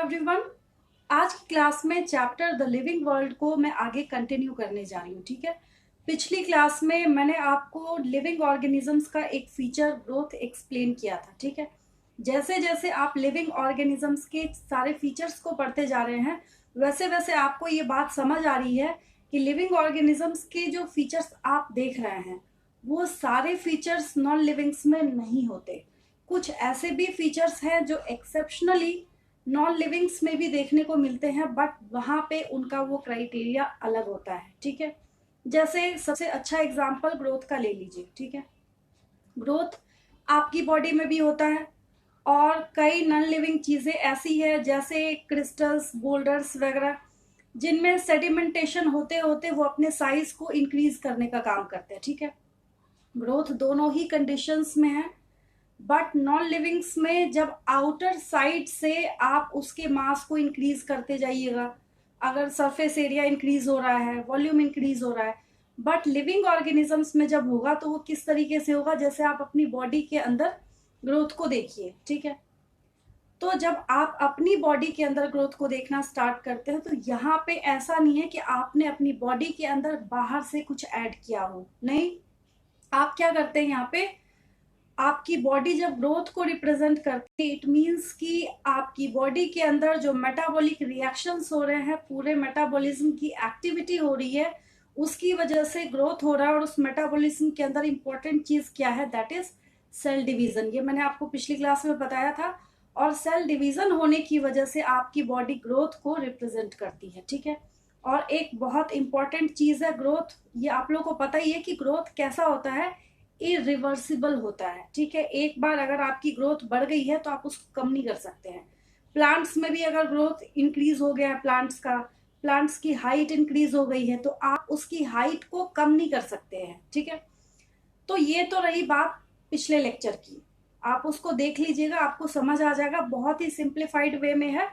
Everyone. आज की class में चैप्टर द लिविंग वर्ल्ड को मैं आगे कंटिन्यू करने जा रही हूँ। ठीक है, पिछली क्लास में मैंने आपको लिविंग ऑर्गेनिजम्स का एक फीचर ग्रोथ एक्सप्लेन किया था। ठीक है, जैसे जैसे आप लिविंग ऑर्गेनिजम्स के सारे फीचर्स को पढ़ते जा रहे हैं वैसे वैसे आपको ये बात समझ आ रही है कि लिविंग ऑर्गेनिजम्स के जो फीचर्स आप देख रहे हैं वो सारे फीचर्स नॉन लिविंग्स में नहीं होते। कुछ ऐसे भी फीचर्स हैं जो एक्सेप्शनली नॉन लिविंग्स में भी देखने को मिलते हैं, बट वहां पे उनका वो क्राइटेरिया अलग होता है। ठीक है, जैसे सबसे अच्छा एग्जांपल ग्रोथ का ले लीजिए। ठीक है, ग्रोथ आपकी बॉडी में भी होता है और कई नॉन लिविंग चीजें ऐसी है जैसे क्रिस्टल्स, बोल्डर्स वगैरह, जिनमें सेडिमेंटेशन होते होते वो अपने साइज को इंक्रीज करने का काम करते हैं। ठीक है, ग्रोथ दोनों ही कंडीशंस में है, बट नॉन लिविंग्स में जब आउटर साइड से आप उसके मास को इंक्रीज करते जाइएगा, अगर सरफेस एरिया इंक्रीज हो रहा है, वॉल्यूम इंक्रीज हो रहा है, बट लिविंग ऑर्गेनिजम्स में जब होगा तो वो किस तरीके से होगा, जैसे आप अपनी बॉडी के अंदर ग्रोथ को देखिए। ठीक है, तो जब आप अपनी बॉडी के अंदर ग्रोथ को देखना स्टार्ट करते हैं तो यहाँ पे ऐसा नहीं है कि आपने अपनी बॉडी के अंदर बाहर से कुछ ऐड किया हो, नहीं। आप क्या करते हैं, यहाँ पे आपकी बॉडी जब ग्रोथ को रिप्रेजेंट करती है, इट मीन्स कि आपकी बॉडी के अंदर जो मेटाबॉलिक रिएक्शंस हो रहे हैं, पूरे मेटाबॉलिज्म की एक्टिविटी हो रही है, उसकी वजह से ग्रोथ हो रहा है। और उस मेटाबॉलिज्म के अंदर इंपॉर्टेंट चीज क्या है, दैट इज सेल डिवीजन। ये मैंने आपको पिछली क्लास में बताया था। और सेल डिवीजन होने की वजह से आपकी बॉडी ग्रोथ को रिप्रेजेंट करती है। ठीक है, और एक बहुत इंपॉर्टेंट चीज है ग्रोथ, ये आप लोगों को पता ही है कि ग्रोथ कैसा होता है, इरिवर्सिबल होता है। ठीक है, एक बार अगर आपकी ग्रोथ बढ़ गई है तो आप उसको कम नहीं कर सकते हैं। प्लांट्स में भी अगर ग्रोथ इंक्रीज हो गया है, प्लांट्स की हाइट इंक्रीज हो गई है तो आप उसकी हाइट को कम नहीं कर सकते हैं। ठीक है, तो ये तो रही बात पिछले लेक्चर की, आप उसको देख लीजिएगा, आपको समझ आ जाएगा, बहुत ही सिंप्लीफाइड वे में है।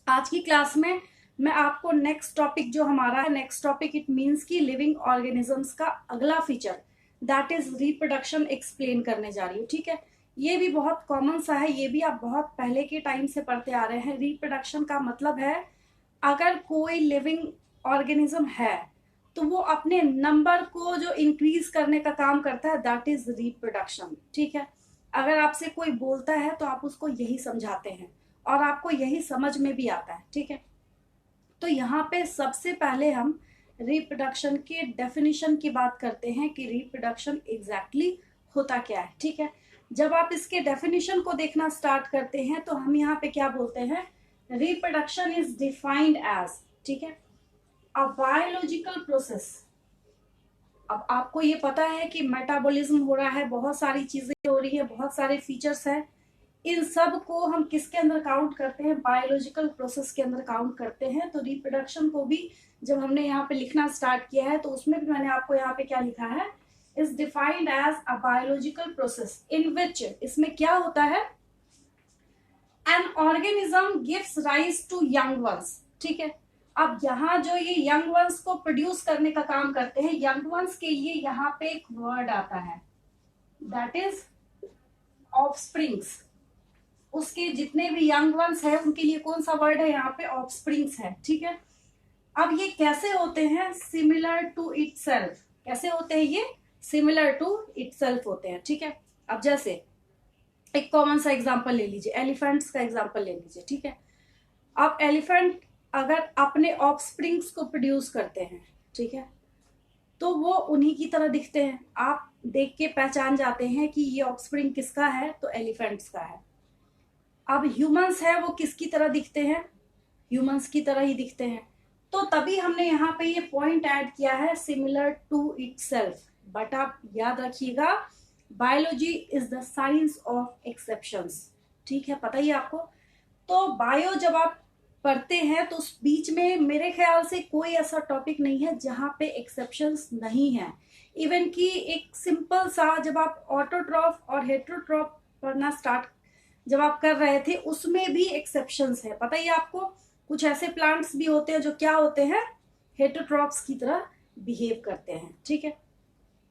आज की क्लास में मैं आपको नेक्स्ट टॉपिक जो हमारा है, नेक्स्ट टॉपिक इट मीन्स की लिविंग ऑर्गेनिजम्स का अगला feature that is reproduction explain करने जा रही हूँ। ठीक है, ये भी बहुत कॉमन सा है, ये भी आप बहुत पहले के टाइम से पढ़ते आ रहे हैं। रिप्रोडक्शन का मतलब है अगर कोई लिविंग ऑर्गेनिज्म है तो वो अपने नंबर को जो इंक्रीज करने का काम करता है, दैट इज रिप्रोडक्शन। ठीक है, अगर आपसे कोई बोलता है तो आप उसको यही समझाते हैं और आपको यही समझ में भी आता है। ठीक है, तो यहाँ पे सबसे पहले हम रिप्रोडक्शन के डेफिनेशन की बात करते हैं कि रिप्रोडक्शन एग्जैक्टली होता क्या है। ठीक है, जब आप इसके डेफिनेशन को देखना स्टार्ट करते हैं तो हम यहाँ पे क्या बोलते हैं, रिप्रोडक्शन इज डिफाइंड एज, ठीक है, अ बायोलॉजिकल प्रोसेस। अब आपको ये पता है कि मेटाबॉलिज्म हो रहा है, बहुत सारी चीजें हो रही है, बहुत सारे फीचर्स हैं, इन सब को हम किसके अंदर काउंट करते हैं, बायोलॉजिकल प्रोसेस के अंदर काउंट करते हैं। तो रिप्रोडक्शन को भी जब हमने यहाँ पे लिखना स्टार्ट किया है तो उसमें भी मैंने आपको यहाँ पे क्या लिखा है, is defined as a biological process in which, इसमें क्या होता है, an organism gives rise to young ones. ठीक है, अब यहाँ जो ये यंग वंस को प्रोड्यूस करने का काम करते हैं, यंग वंस के लिए यहाँ पे एक वर्ड आता है दैट इज ऑफस्प्रिंग्स। उसके जितने भी यंग वंस है उनके लिए कौन सा वर्ड है यहाँ पे, ऑफस्प्रिंग्स है। ठीक है, अब ये कैसे होते हैं, सिमिलर टू इटसेल्फ। कैसे होते हैं ये, सिमिलर टू इटसेल्फ होते हैं। ठीक है, अब जैसे एक कॉमन सा एग्जांपल ले लीजिए, एलिफेंट्स का एग्जांपल ले लीजिए। ठीक है, अब एलिफेंट अगर अपने ऑफस्प्रिंग्स को प्रोड्यूस करते हैं, ठीक है, तो वो उन्हीं की तरह दिखते हैं, आप देख के पहचान जाते हैं कि ये ऑफस्प्रिंग किसका है, तो एलिफेंट्स का है। अब ह्यूमंस है, वो किसकी तरह दिखते हैं, ह्यूमंस की तरह ही दिखते हैं। तो तभी हमने यहाँ पे ये पॉइंट ऐड किया है, सिमिलर टू इटसेल्फ। बट आप याद रखिएगा, biology is the science of exceptions. ठीक है, पता ही आपको। तो बायो जब आप पढ़ते हैं तो उस बीच में मेरे ख्याल से कोई ऐसा टॉपिक नहीं है जहां पे एक्सेप्शंस नहीं है। इवन कि एक सिंपल सा, जब आप ऑटोट्रॉफ और हेट्रोट्रॉफ पढ़ना स्टार्ट जब आप कर रहे थे उसमें भी एक्सेप्शंस है, पता ही आपको। कुछ ऐसे प्लांट्स भी होते हैं जो क्या होते हैं, हेट्रोट्रॉफ्स की तरह बिहेव करते हैं। ठीक है,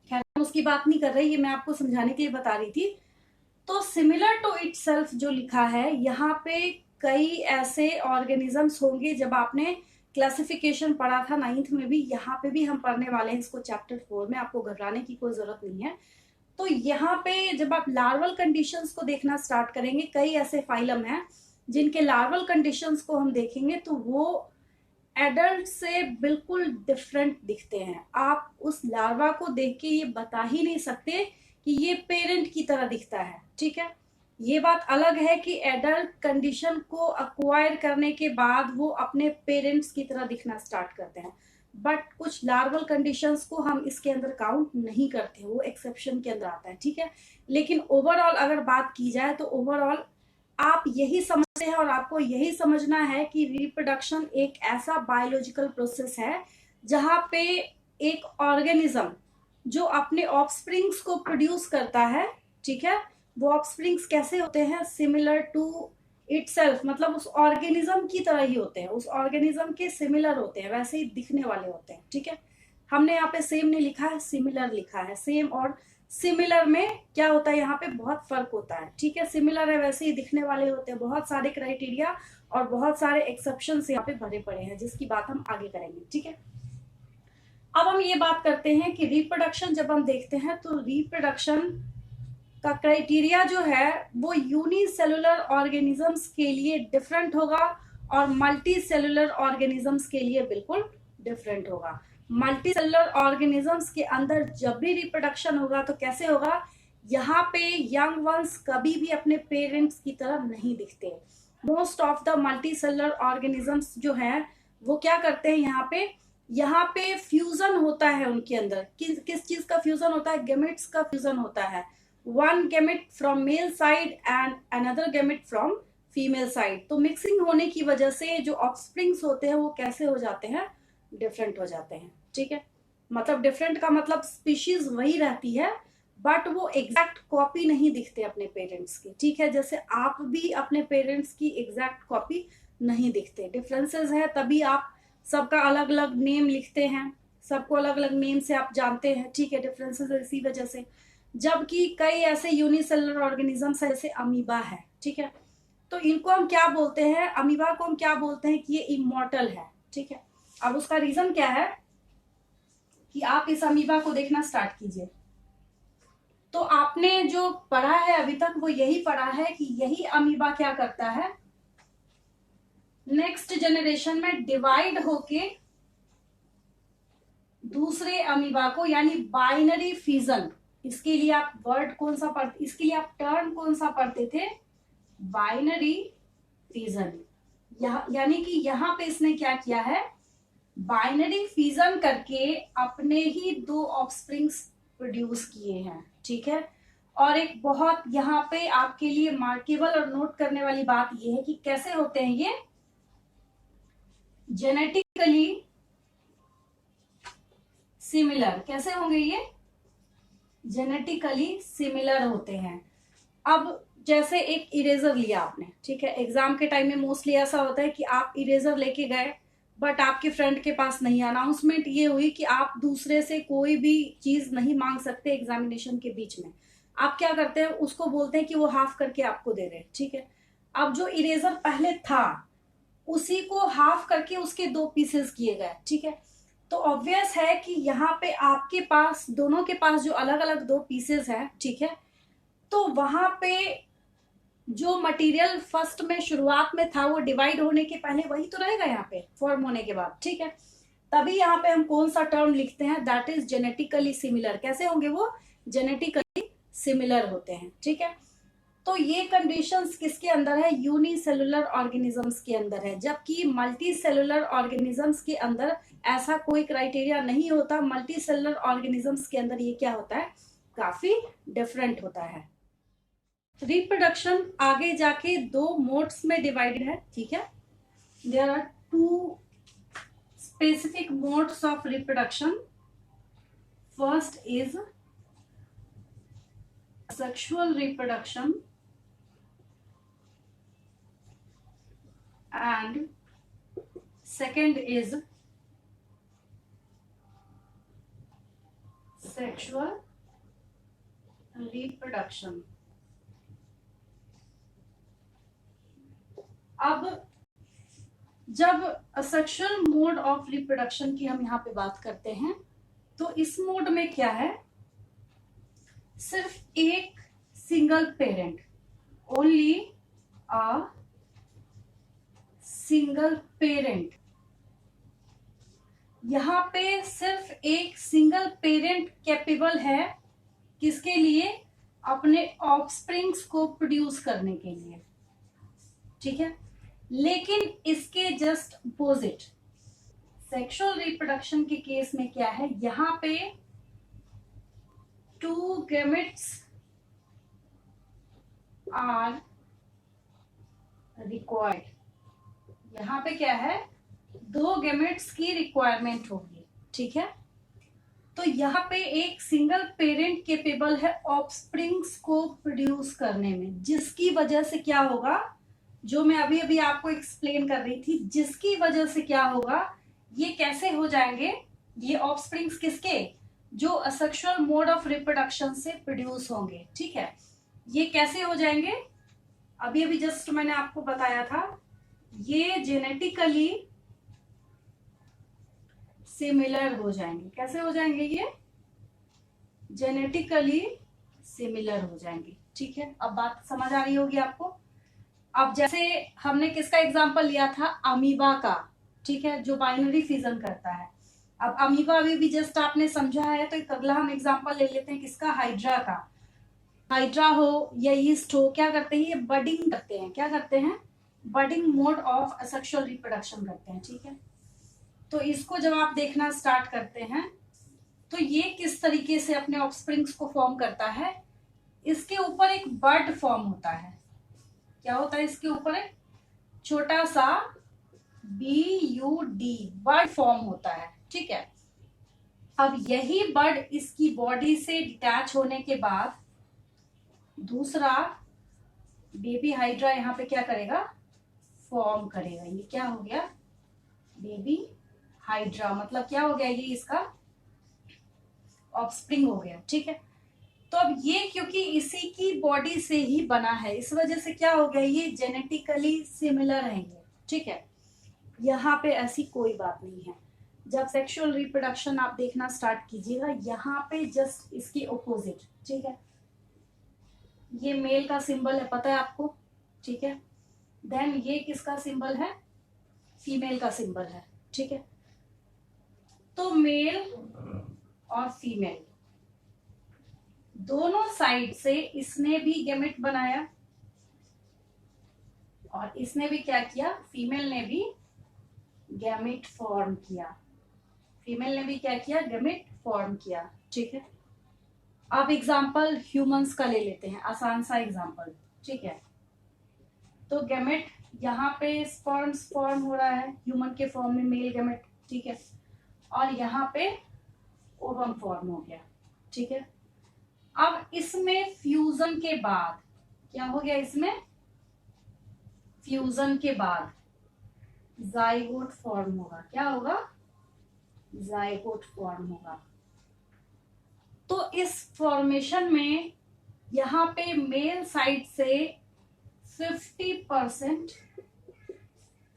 खैर हम उसकी बात नहीं कर रहे, ये मैं आपको समझाने के लिए बता रही थी। तो सिमिलर टू इटसेल्फ जो लिखा है यहाँ पे कई ऐसे ऑर्गेनिजम्स होंगे, जब आपने क्लासिफिकेशन पढ़ा था 9th में भी, यहाँ पे भी हम पढ़ने वाले हैं इसको चैप्टर 4 में, आपको घबराने की कोई जरूरत नहीं है। तो यहाँ पे जब आप लार्वल कंडीशंस को देखना स्टार्ट करेंगे, कई ऐसे फाइलम हैं जिनके लार्वल कंडीशंस को हम देखेंगे तो वो एडल्ट से बिल्कुल डिफरेंट दिखते हैं। आप उस लार्वा को देख के ये बता ही नहीं सकते कि ये पेरेंट की तरह दिखता है, ठीक है। ये बात अलग है कि एडल्ट कंडीशन को अक्वायर करने के बाद वो अपने पेरेंट्स की तरह दिखना स्टार्ट करते हैं, बट कुछ लार्वल कंडीशंस को हम इसके अंदर काउंट नहीं करते, वो एक्सेप्शन के अंदर आता है, ठीक है। लेकिन ओवरऑल अगर बात की जाए तो ओवरऑल आप यही समझते हैं और आपको यही समझना है कि रिप्रोडक्शन एक ऐसा बायोलॉजिकल प्रोसेस है जहां पे एक ऑर्गेनिज्म जो अपने ऑफस्प्रिंग्स को प्रोड्यूस करता है, ठीक है, वो ऑफस्प्रिंग्स कैसे होते हैं, सिमिलर टू इटसेल्फ, मतलब उस ऑर्गेनिज्म की तरह ही होते हैं, उस ऑर्गेनिज्म के सिमिलर होते हैं, वैसे ही दिखने वाले होते हैं, ठीक है। हमने यहाँ पे सेम नहीं लिखा है, सिमिलर लिखा है। सेम और सिमिलर में क्या होता है, यहाँ पे बहुत फर्क होता है, ठीक है। सिमिलर है वैसे ही दिखने वाले होते हैं, बहुत सारे क्राइटेरिया और बहुत सारे एक्सेप्शन यहाँ पे भरे पड़े हैं, जिसकी बात हम आगे करेंगे, ठीक है। अब हम ये बात करते हैं कि रिप्रोडक्शन जब हम देखते हैं तो रिप्रोडक्शन का क्राइटेरिया जो है वो यूनिसेलुलर ऑर्गेनिजम्स के लिए डिफरेंट होगा और मल्टी सेलुलर ऑर्गेनिजम्स के लिए बिल्कुल डिफरेंट होगा। मल्टी सेलुलर ऑर्गेनिजम्स के अंदर जब भी रिप्रोडक्शन होगा तो कैसे होगा, यहाँ पे यंग वंस कभी भी अपने पेरेंट्स की तरह नहीं दिखते। Most of the multi cellular organisms जो है वो क्या करते हैं, यहाँ पे फ्यूजन होता है उनके अंदर। किस चीज का फ्यूजन होता है, गेमेट्स का फ्यूजन होता है। One gamete from male side and another gamete from female side. तो मिक्सिंग होने की वजह से जो ऑफस्प्रिंग्स होते हैं वो कैसे हो जाते हैं, डिफरेंट हो जाते हैं, ठीक है। मतलब डिफरेंट का मतलब स्पीशीज वही रहती है बट वो एग्जैक्ट कॉपी नहीं दिखते अपने पेरेंट्स की, ठीक है। जैसे आप भी अपने पेरेंट्स की एग्जैक्ट कॉपी नहीं दिखते, डिफरेंसेस है, तभी आप सबका अलग अलग नेम लिखते हैं, सबको अलग अलग नेम से आप जानते हैं, ठीक है। डिफरेंसेस इसी वजह से। जबकि कई ऐसे यूनिसेलुलर ऑर्गेनिजम्स है जैसे अमीबा है, ठीक है, तो इनको हम क्या बोलते हैं, अमीबा को हम क्या बोलते हैं कि ये इमॉर्टल है, ठीक है। अब उसका रीजन क्या है कि आप इस अमीबा को देखना स्टार्ट कीजिए, तो आपने जो पढ़ा है अभी तक वो यही पढ़ा है कि यही अमीबा क्या करता है, नेक्स्ट जनरेशन में डिवाइड होके दूसरे अमीबा को, यानी बाइनरी फिजन, इसके लिए आप वर्ड कौन सा पढ़ते, इसके लिए आप टर्म कौन सा पढ़ते थे, बाइनरी फिजन। यानी कि यहाँ पे इसने क्या किया है, बाइनरी फिजन करके अपने ही दो ऑफस्प्रिंग्स प्रोड्यूस किए हैं, ठीक है। और एक बहुत यहाँ पे आपके लिए मार्केबल और नोट करने वाली बात यह है कि कैसे होते हैं ये, जेनेटिकली सिमिलर। कैसे होंगे ये, जेनेटिकली सिमिलर होते हैं। अब जैसे एक इरेजर लिया आपने, ठीक है, एग्जाम के टाइम में मोस्टली ऐसा होता है कि आप इरेजर लेके गए बट आपके फ्रेंड के पास नहीं, अनाउंसमेंट ये हुई कि आप दूसरे से कोई भी चीज नहीं मांग सकते एग्जामिनेशन के बीच में। आप क्या करते हैं, उसको बोलते हैं कि वो हाफ करके आपको दे रहे हैं, ठीक है। अब जो इरेजर पहले था उसी को हाफ करके उसके दो पीसेस किए गए, ठीक है। तो ऑब्वियस है कि यहाँ पे आपके पास, दोनों के पास जो अलग अलग दो पीसेस हैं, ठीक है, तो वहां पे जो मटेरियल फर्स्ट में शुरुआत में था वो डिवाइड होने के पहले वही तो रहेगा यहाँ पे फॉर्म होने के बाद, ठीक है। तभी यहाँ पे हम कौन सा टर्म लिखते हैं, दैट इज जेनेटिकली सिमिलर। कैसे होंगे वो, जेनेटिकली सिमिलर होते हैं, ठीक है। तो ये कंडीशंस किसके अंदर है, यूनिसेलुलर ऑर्गेनिजम्स के अंदर है, जबकि मल्टी सेलुलर ऑर्गेनिजम्स के अंदर ऐसा कोई क्राइटेरिया नहीं होता। मल्टी सेलुलर ऑर्गेनिजम्स के अंदर ये क्या होता है, काफी डिफरेंट होता है। रिप्रोडक्शन आगे जाके दो मोड्स में डिवाइडेड है, ठीक है। There are two specific modes of reproduction. First is sexual reproduction and second is sexual reproduction. अब जब सेक्सुअल मोड ऑफ रिप्रोडक्शन की हम यहाँ पे बात करते हैं, तो इस मोड में क्या है, सिर्फ एक single parent, only a single parent, यहाँ पे सिर्फ एक सिंगल पेरेंट कैपेबल है किसके लिए, अपने ऑफस्प्रिंग्स को प्रोड्यूस करने के लिए, ठीक है। लेकिन इसके जस्ट अपोजिट सेक्सुअल रिप्रोडक्शन के केस में क्या है, यहां पे 2 गैमेट्स आर रिक्वायर्ड। यहां पे क्या है, 2 गैमेट्स की रिक्वायरमेंट होगी, ठीक है। तो यहाँ पे एक सिंगल पेरेंट केपेबल है ऑफस्प्रिंग्स को प्रोड्यूस करने में, जिसकी वजह से क्या होगा, जो मैं अभी अभी आपको एक्सप्लेन कर रही थी, जिसकी वजह से क्या होगा, ये कैसे हो जाएंगे, ये ऑफस्प्रिंग्स किसके, जो असेक्सुअल मोड ऑफ रिप्रोडक्शन से प्रोड्यूस होंगे, ठीक है। ये कैसे हो जाएंगे, अभी अभी जस्ट मैंने आपको बताया था, ये जेनेटिकली सिमिलर हो जाएंगे। कैसे हो जाएंगे, ये जेनेटिकली सिमिलर हो जाएंगे, ठीक है। अब बात समझ आ रही होगी आपको। अब जैसे हमने किसका एग्जांपल लिया था, अमीबा का, ठीक है, जो बाइनरी फिजन करता है। अब अमीबा अभी भी जस्ट आपने समझा है, तो एक अगला हम एग्जांपल ले लेते हैं किसका, हाइड्रा का। हाइड्रा हो या ईस्ट हो, क्या करते हैं, ये बडिंग करते हैं। क्या करते हैं, budding mode of asexual reproduction करते हैं, ठीक है। तो इसको जब आप देखना स्टार्ट करते हैं, तो ये किस तरीके से अपने ऑफस्प्रिंग्स को फॉर्म करता है, इसके ऊपर एक बड फॉर्म होता है। क्या होता है, इसके ऊपर एक छोटा सा BUD बड फॉर्म होता है, ठीक है। अब यही बड इसकी बॉडी से डिटैच होने के बाद दूसरा बेबी हाइड्रा यहाँ पे क्या करेगा, फॉर्म करेगा। ये क्या हो गया, बेबी हाइड्रा, मतलब क्या हो गया, ये इसका ऑफस्प्रिंग हो गया, ठीक है। तो अब ये क्योंकि इसी की बॉडी से ही बना है, इस वजह से क्या हो गया, ये जेनेटिकली सिमिलर है ये, ठीक है। यहाँ पे ऐसी कोई बात नहीं है। जब सेक्सुअल रिप्रोडक्शन आप देखना स्टार्ट कीजिएगा, यहाँ पे जस्ट इसकी ऑपोजिट, ठीक है। ये मेल का सिंबल है, पता है आपको, ठीक है। देन ये किसका सिंबल है, फीमेल का सिंबल है, ठीक है। तो मेल और फीमेल दोनों साइड से इसने भी गैमेट बनाया और इसने भी क्या किया, फीमेल ने भी गैमेट फॉर्म किया। फीमेल ने भी क्या किया, गैमेट फॉर्म किया, ठीक है। अब एग्जांपल ह्यूमंस का ले लेते हैं, आसान सा एग्जांपल, ठीक है। तो गैमेट यहाँ पे स्पर्म्स फॉर्म हो रहा है ह्यूमन के फॉर्म में, मेल गैमेट, ठीक है। और यहाँ पे ओवम फॉर्म हो गया, ठीक है। अब इसमें फ्यूजन के बाद क्या हो गया, इसमें फ्यूजन के बाद जाइगोट फॉर्म होगा। क्या होगा, जाइगोट फॉर्म होगा। तो इस फॉर्मेशन में यहाँ पे मेल साइड से 50%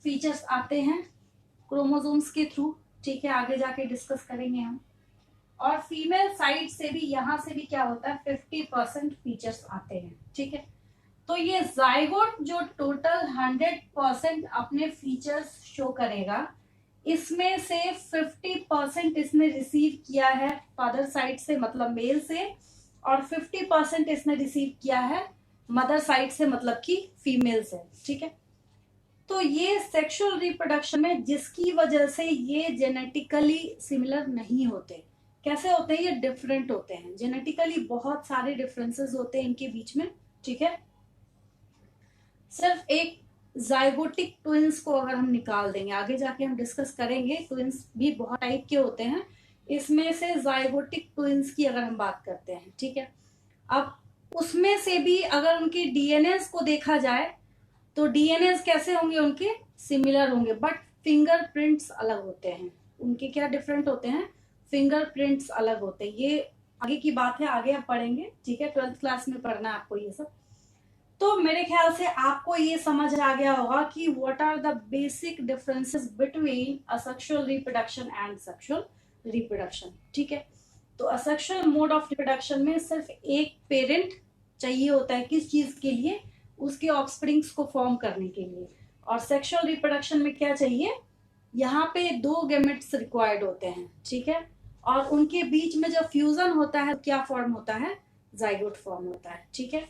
फीचर्स आते हैं क्रोमोसोम्स के थ्रू, ठीक है, आगे जाके डिस्कस करेंगे हम। और फीमेल साइड से भी यहां से भी क्या होता है, 50% फीचर्स आते हैं, ठीक है। तो ये जाइगोट जो टोटल 100% अपने फीचर्स शो करेगा, इसमें से 50% इसने रिसीव किया है फादर साइड से, मतलब मेल से, और 50% इसने रिसीव किया है मदर साइड से, मतलब कि फीमेल से, ठीक है। तो ये सेक्सुअल रिप्रोडक्शन में जिसकी वजह से ये जेनेटिकली सिमिलर नहीं होते। कैसे होते हैं, ये डिफरेंट होते हैं जेनेटिकली, बहुत सारे डिफरेंसेस होते हैं इनके बीच में, ठीक है। सिर्फ एक जाइगोटिक ट्विंस को अगर हम निकाल देंगे, आगे जाके हम डिस्कस करेंगे, ट्विंस भी बहुत टाइप के होते हैं, इसमें से जाइगोटिक ट्विंस की अगर हम बात करते हैं, ठीक है। अब उसमें से भी अगर उनके डीएनएस को देखा जाए, तो डीएनएस कैसे होंगे, उनके सिमिलर होंगे, बट फिंगरप्रिंट्स अलग होते हैं। उनके क्या डिफरेंट होते हैं, फिंगरप्रिंट्स अलग होते हैं। ये आगे की बात है, आगे आप पढ़ेंगे, ठीक है, 12th क्लास में पढ़ना है आपको ये सब। तो मेरे ख्याल से आपको ये समझ आ गया होगा कि what are the basic differences between asexual reproduction and sexual reproduction. ठीक है, तो असेक्सुअल मोड ऑफ रिप्रोडक्शन में सिर्फ एक पेरेंट चाहिए होता है, किस चीज के लिए? उसके ऑफस्प्रिंग्स को फॉर्म करने के लिए। और सेक्सुअल रिप्रोडक्शन में क्या चाहिए? यहाँ पे दो गैमेट्स रिक्वायर्ड होते हैं। ठीक है, और उनके बीच में जब फ्यूजन होता है क्या फॉर्म होता है? जाइगोट फॉर्म होता है। ठीक है,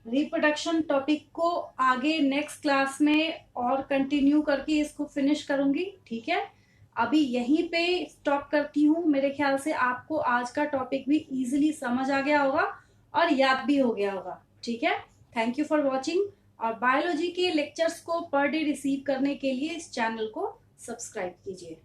रिप्रोडक्शन टॉपिक को आगे नेक्स्ट क्लास में और कंटिन्यू करके इसको फिनिश करूंगी। ठीक है, अभी यहीं पे स्टॉप करती हूँ। मेरे ख्याल से आपको आज का टॉपिक भी इजीली समझ आ गया होगा और याद भी हो गया होगा। ठीक है, थैंक यू फॉर वॉचिंग। और बायोलॉजी के लेक्चर्स को पर डे रिसीव करने के लिए इस चैनल को सब्सक्राइब कीजिए।